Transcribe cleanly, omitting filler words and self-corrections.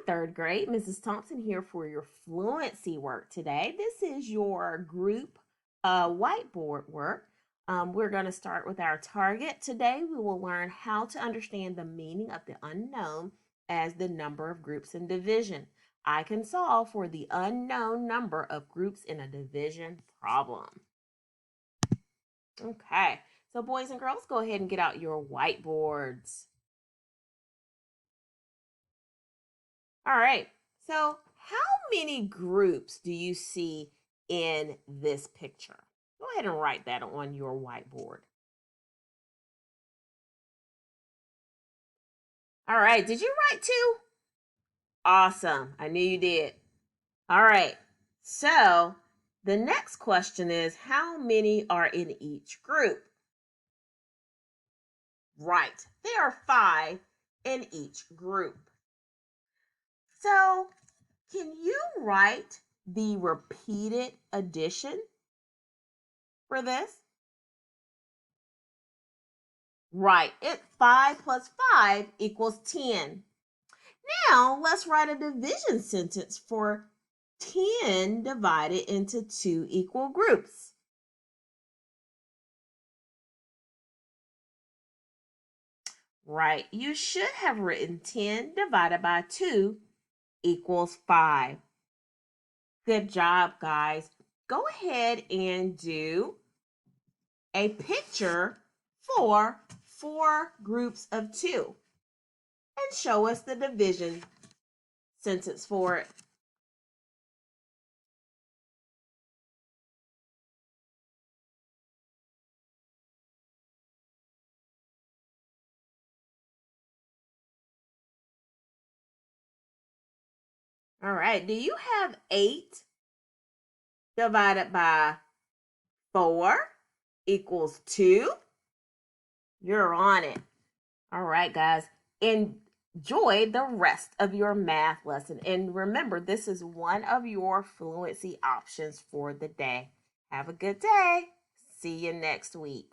third grade. Mrs. Thompson here for your fluency work today. This is your group whiteboard work. We're going to start with our target. Today we will learn how to understand the meaning of the unknown as the number of groups in division. I can solve for the unknown number of groups in a division problem. Okay, so boys and girls, go ahead and get out your whiteboards. All right, so how many groups do you see in this picture? Go ahead and write that on your whiteboard. All right, did you write two? Awesome, I knew you did. All right, so the next question is how many are in each group? Right, there are 5 in each group. So can you write the repeated addition for this? Right, 5 plus 5 equals 10. Now let's write a division sentence for 10 divided into 2 equal groups. Right, you should have written 10 divided by 2 equals 5. Good job, guys. Go ahead and do a picture for 4 groups of 2 and show us the division sentence for it. All right, do you have 8 divided by 4 equals 2? You're on it. All right, guys. Enjoy the rest of your math lesson. And remember, this is one of your fluency options for the day. Have a good day. See you next week.